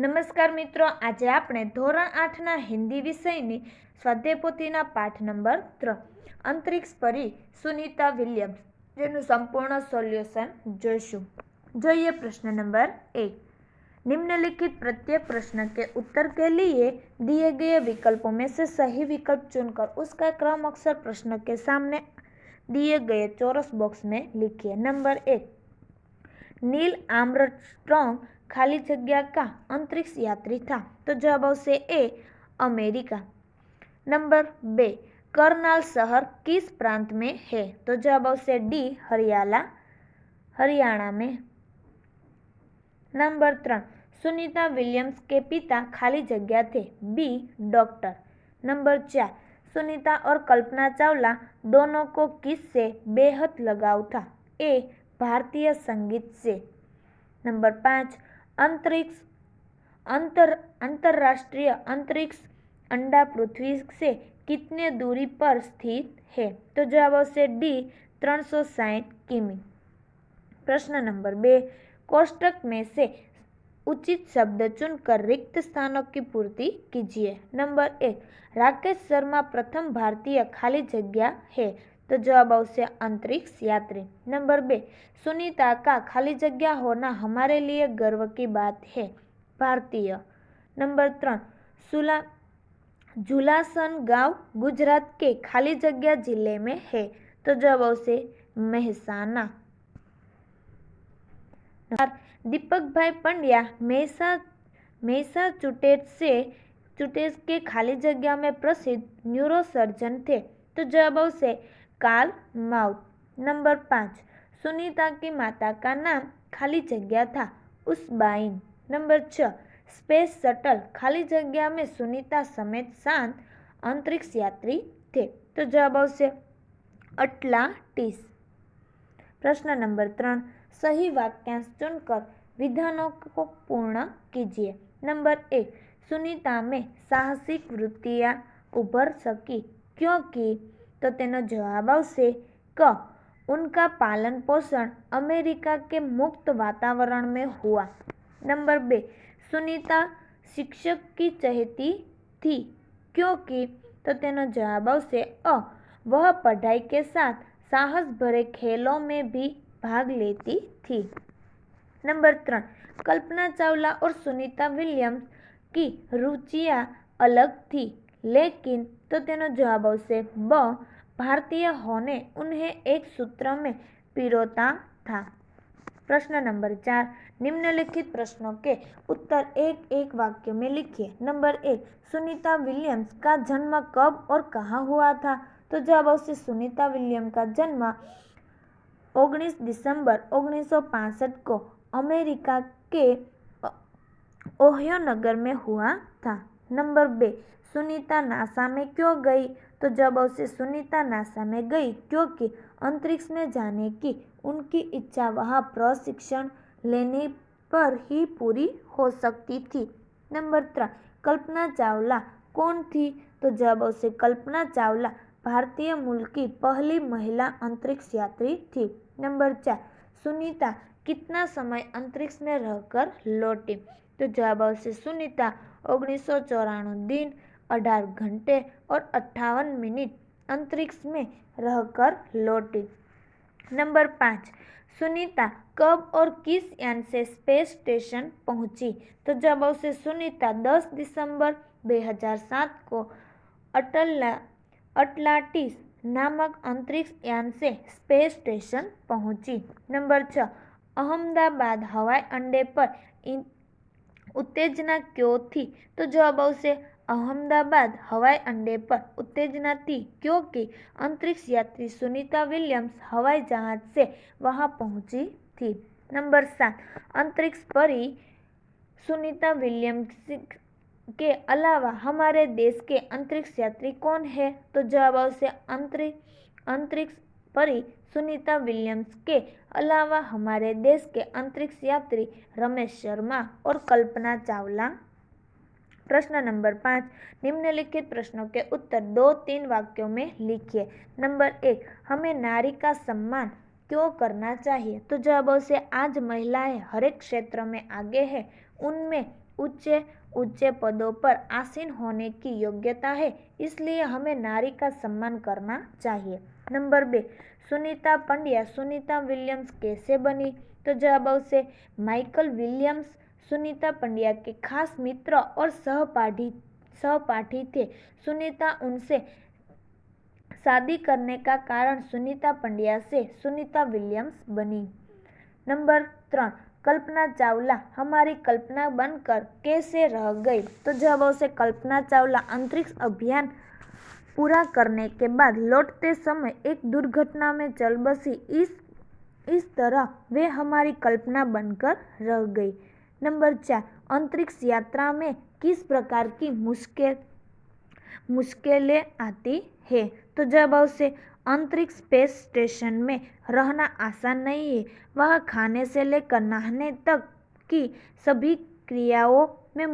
નમસ્કાર મિત્રો, આજે આપણે ધોરણ 8ના હિન્દી વિષયની સ્વાધ્યાય પોથીના પાઠ નંબર 3 અંતરિક્ષ પરી સુનીતા વિલિયમ્સ જેનું સંપૂર્ણ સોલ્યુશન જોઈશું। જોઈએ प्रश्न नंबर 1। निम्नलिखित प्रत्येक प्रश्न के उत्तर के लिए दिए गए विकल्पों में से सही विकल्प चुनकर उसका क्रम अक्षर प्रश्न के सामने दिए गए चौरस बॉक्स में लिखिए। नंबर 1, नील आर्मस्ट्रॉन्ग खाली जगह का अंतरिक्ष यात्री था, तो जवाब आवशे ए अमेरिका। नंबर 2, करनाल शहर किस प्रांत में है, तो जवाब आवशे डी हरियाणा में। नंबर 3, सुनीता विलियम्स के पिता खाली जगह थे, बी डॉक्टर। नंबर 4, सुनीता और कल्पना चावला दोनों को किससे बेहद लगाव था, ए भारतीय संगीत से। नंबर 5, अंतरराष्ट्रीय अंतरिक्ष अंडा पृथ्वी से कितने दूरी पर स्थित है, तो जवाब आवशे डी 360 किमी। प्रश्न नंबर 2, कोष्टक में से उचित शब्द चुनकर रिक्त स्थानों की पूर्ति कीजिए। नंबर 1, राकेश शर्मा प्रथम भारतीय खाली जगह है, तो जवाब आवशे अंतरिक्ष यात्री। नंबर 2, सुनीता का खाली जगह होना हमारे लिए गर्व की बात है, भारतीय। नंबर 3, झुलासन गांव गुजरात के खाली जगह जिले में है, तो जवाब आवशे मेहसाणा। दीपक भाई पंड्या मैसाचुसेट्स के खाली जगह में प्रसिद्ध न्यूरोसर्जन थे, तो जवाब आवशे कार्ल माउथ। नंबर 5, सुनीता की माता का नाम खाली जगह था उसबाइन। नंबर 6, स्पेस शटल खाली जगह में सुनीता समेत 7 अंतरिक्ष यात्री थे, तो जवाब आवशे अटलांटिस। प्रश्न नंबर 3, सही वाक्यांश चुनकर विधानों को पूर्ण कीजिए। नंबर 1, सुनीता में साहसिक वृत्तियां उभर सकी क्योंकि, तो तेनो जवाब आवशे क उनका पालन पोषण अमेरिका के मुक्त वातावरण में हुआ। नंबर 2, सुनीता शिक्षक की चहेती थी क्योंकि, तो तेनो जवाब आवशे अ वह पढ़ाई के साथ साहस भरे खेलों में भी भाग लेती थी। नंबर 3, कल्पना चावला और सुनीता विलियम्स की रुचियां अलग थी लेकिन, तो तेनो जवाब आवशे ब भारतीय होने उन्हें एक सूत्र में पिरोता था। प्रश्न नंबर 4, निम्नलिखित प्रश्नों के उत्तर एक एक वाक्य में लिखिए। नंबर 1, सुनीता विलियम्स का जन्म कब और कहाँ हुआ था, तो जवाब आवशे सुनीता विलियम्स का जन्म 19 दिसंबर 1965 को अमेरिका के ओहियो नगर में हुआ था। नंबर 2, सुनीता नासा में क्यों गई, तो जवाब आवशे सुनीता नासा में गई क्योंकि अंतरिक्ष में जाने की उनकी इच्छा वहां प्रशिक्षण लेने पर ही पूरी हो सकती थी। नंबर 3, कल्पना चावला कौन थी, तो जवाब आवशे कल्पना चावला भारतीय मूल की पहली महिला अंतरिक्ष यात्री थी। नंबर 4, सुनीता कितना समय अंतरिक्ष में रहकर लौटी, तो जवाब आवशे सुनीता 1994 दिन 18 घंटे और 58 मिनट अंतरिक्ष में रहकर लौटी। नंबर 5, सुनीता कब और किस यान से स्पेस स्टेशन पहुंची, तो जवाब आवशे सुनीता 10 दिसंबर 2007 को अटलांटिस नामक अंतरिक्ष यान से स्पेस स्टेशन पहुंची। नंबर 6, अहमदाबाद हवाई अड्डे पर उत्तेजना क्यों थी, तो जवाब आवशे अहमदाबाद हवाई अड्डे पर उत्तेजना थी क्योंकि अंतरिक्ष यात्री सुनीता विलियम्स हवाई जहाज से वहां पहुंची थी। नंबर 7, अंतरिक्ष परी सुनीता विलियम्स के अलावा हमारे देश के अंतरिक्ष यात्री कौन है, तो जवाब आवशे अंतरिक्ष परी सुनीता विलियम्स के अलावा हमारे देश के अंतरिक्ष यात्री रमेश शर्मा और कल्पना चावला। प्रश्न नंबर 5, निम्नलिखित प्रश्नों के उत्तर 2-3 वाक्यों में लिखिए। नंबर 1, हमें नारी का सम्मान क्यों करना चाहिए, तो जवाब आवशे आज महिलाएं हर एक क्षेत्र में आगे हैं, उनमें ऊंचे ऊंचे पदों पर आसीन होने की योग्यता है, इसलिए हमें नारी का सम्मान करना चाहिए। नंबर 2, सुनीता पंड्या सुनीता विलियम्स कैसे बनी? तो जवाब आवश्य माइकल विलियम्स सुनीता पंड्या के खास मित्र और सहपाठी थे। सुनीता उनसे शादी करने का कारण सुनीता पंड्या से सुनीता विलियम्स बनी। नंबर 3, कल्पना चावला हमारी कल्पना बनकर कैसे रह गई? तो जवाब से कल्पना चावला अंतरिक्ष अभियान पूरा करने के बाद लौटते समय एक दुर्घटना में चल बसी। इस तरह वे हमारी कल्पना बनकर रह गई। नंबर 4, अंतरिक्ष यात्रा में किस प्रकार की मुश्किलें आती है? तो जवाब से अंतरिक्ष स्पेस स्टेशन में रहना आसान नहीं है। वहाँ खाने से लेकर नहाने तक की सभी क्रियाओं में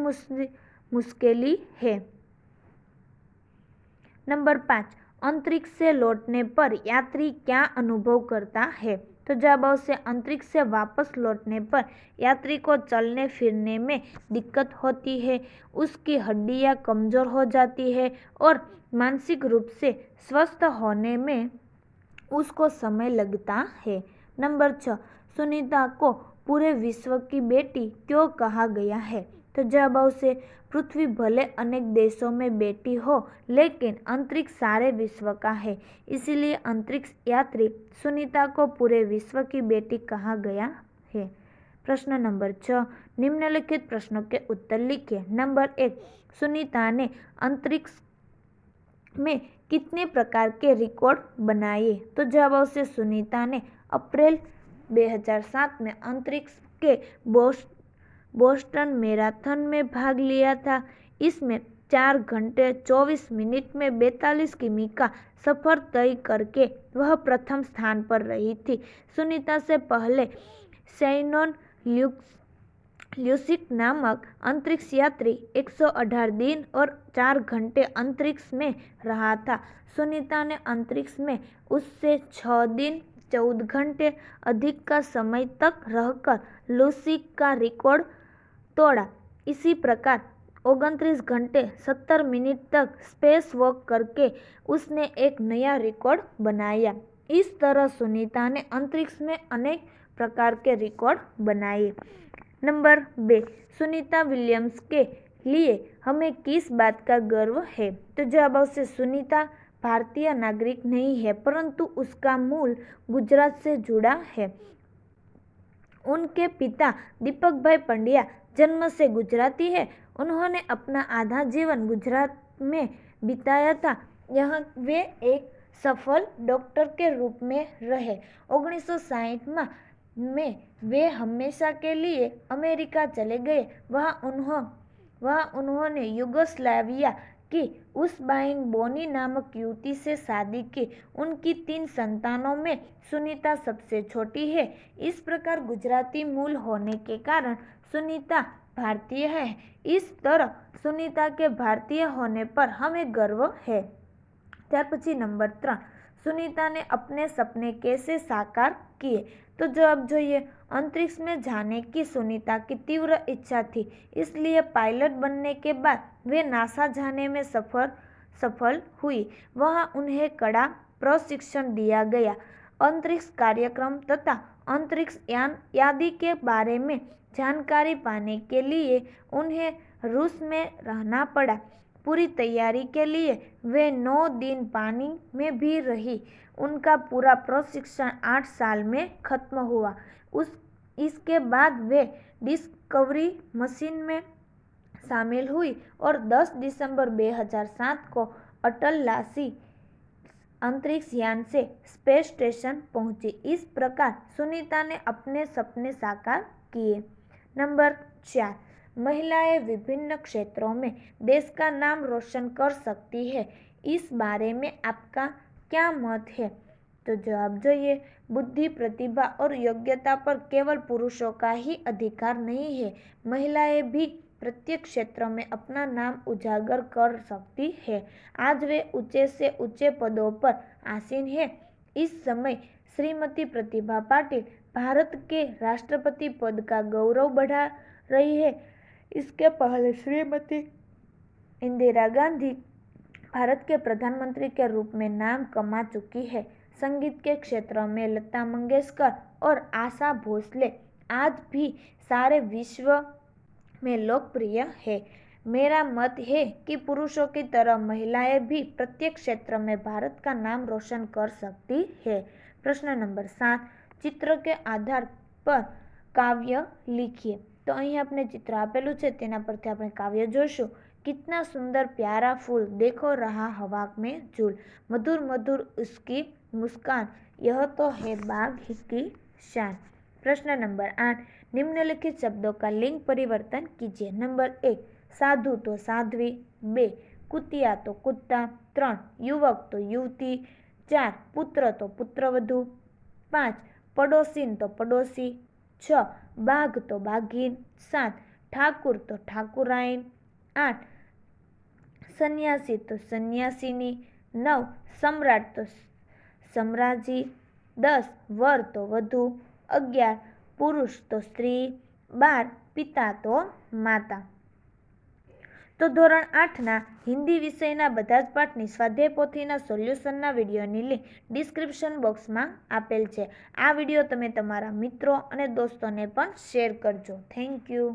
मुश्किल है। नंबर 5, अंतरिक्ष से लौटने पर यात्री क्या अनुभव करता है? तो जवाब से अंतरिक्ष से वापस लौटने पर यात्री को चलने फिरने में दिक्कत होती है, उसकी हड्डियां कमजोर हो जाती है और मानसिक रूप से स्वस्थ होने में उसको समय लगता है। नंबर 6, सुनीता को पूरे विश्व की बेटी क्यों कहा गया है? तो जवाब से पृथ्वी भले अनेक देशों में बेटी हो, लेकिन अंतरिक्ष सारे विश्व का है, इसीलिए अंतरिक्ष यात्री सुनीता को पूरे विश्व की बेटी कहा गया है। प्रश्न नंबर 6, निम्नलिखित प्रश्नों के उत्तर लिखिए। नंबर 1, सुनीता ने अंतरिक्ष में कितने प्रकार के रिकॉर्ड बनाए? तो जवाब से सुनीता ने अप्रैल 2007 में अंतरिक्ष के बोस्टन मैराथन में भाग लिया था। इसमें 4 घंटे 24 मिनट में 42 किमी का सफर तय करके वह प्रथम स्थान पर रही थी। सुनीता से पहले शैनोन ल्यूसिक नामक अंतरिक्ष यात्री 118 दिन और 4 घंटे अंतरिक्ष में रहा था। सुनीता ने अंतरिक्ष में उससे 6 दिन 14 घंटे अधिक का समय तक रहकर ल्यूसिक का रिकॉर्ड तोड़ा। इसी प्रकार 29 घंटे 70 मिनट तक स्पेस वॉक करके उसने एक नया रिकॉर्ड बनाया। इस तरह सुनीता ने अंतरिक्ष में अनेक प्रकार के रिकॉर्ड बनाए। नंबर 2, सुनीता विलियम्स के लिए हमें किस बात का गर्व है? तो जवाब से सुनीता भारतीय नागरिक नहीं है, परंतु उसका मूल गुजरात से जुड़ा है। उनके पिता दीपक भाई पंड्या जन्म से गुजराती है। उन्होंने अपना आधा जीवन गुजरात में बिताया था। यहाँ वे एक सफल डॉक्टर के रूप में रहे। 1960 में वे हमेशा के लिए अमेरिका चले गए। वहाँ उन्होंने युगोस्लाविया की उसबाइन बोनी नामक युवती से शादी की। उनकी 3 संतानों में सुनीता सबसे छोटी है। इस प्रकार गुजराती मूल होने के कारण सुनीता भारतीय है। इस तरह सुनीता के भारतीय होने पर हमें गर्व है। ત્યાર પછી નંબર 3, सुनीता ने अपने सपने कैसे साकार किए? तो जवाब જોઈએ अंतरिक्ष में जाने की सुनीता की तीव्र इच्छा थी, इसलिए पायलट बनने के बाद वे नासा जाने में सफल हुई। वहाँ उन्हें कड़ा प्रशिक्षण दिया गया। अंतरिक्ष कार्यक्रम तथा अंतरिक्ष यान आदि के बारे में जानकारी पाने के लिए उन्हें रूस में रहना पड़ा। पूरी तैयारी के लिए वे 9 दिन पानी में भी रही। उनका पूरा प्रशिक्षण 8 साल में खत्म हुआ। इसके बाद वे डिस्कवरी मिशन में शामिल हुई और 10 दिसंबर 2007 को अटल लासी अंतरिक्ष यान से स्पेस स्टेशन पहुंची। इस प्रकार सुनीता ने अपने सपने साकार किए। नंबर 4, महिलाएं विभिन्न क्षेत्रों में देश का नाम रोशन कर सकती है, इस बारे में आपका क्या मत है? तो जवाब જોઈએ बुद्धि, प्रतिभा और योग्यता पर केवल पुरुषों का ही अधिकार नहीं है। महिलाएं भी प्रत्येक क्षेत्र में अपना नाम उजागर कर सकती है। आज वे ऊंचे से ऊंचे पदों पर आसीन है। इस समय श्रीमती प्रतिभा पाटिल भारत के राष्ट्रपति पद का गौरव बढ़ा रही है। इसके पहले श्रीमती इंदिरा गांधी भारत के प्रधानमंत्री के रूप में नाम कमा चुकी है। संगीत के क्षेत्र में लता मंगेशकर और आशा भोसले आज भी सारे विश्व में लोकप्रिय है। मेरा मत है कि पुरुषों की तरह महिलाएं भी प्रत्येक क्षेत्र में भारत का नाम रोशन कर सकती है। प्रश्न नंबर 7, चित्र के आधार पर काव्य लिखिए। तो અહીં આપણે ચિત્ર આપેલું છે તેના પરથી આપણે કાવ્ય જોઈશું। कितना सुंदर प्यारा फूल देखो रहा हवा में झूल, मधुर मधुर उसकी मुस्कान, यह तो है बाग की शान। प्रश्न नंबर 8, निम्नलिखित शब्दों का लिंग परिवर्तन कीजिए। नंबर 1, साधु तो साध्वी, 2, कुतिया तो कुत्ता, 3, युवक तो युवती, 4, पुत्र तो पुत्रवधू, 5, पड़ोसीन तो पड़ोसी, 6, बाघ तो बाघीन, 7, ठाकुर तो ठाकुराइन, 8, सन्यासी तो सन्यासिनी, 9, सम्राट तो सम्राजी, 10, वर तो वधु, 11, पुरुष तो स्त्री, 12, पिता तो माता। तो ધોરણ 8ના હિન્દી વિષયના બધા જ પાઠની સ્વાધ્યાય પોથીના સોલ્યુશનના વિડીયોની લિંક ડિસ્ક્રિપ્શન બોક્સમાં આપેલ છે। આ વિડીયો તમે તમારા મિત્રો અને દોસ્તોને પણ શેર કરજો। Thank you.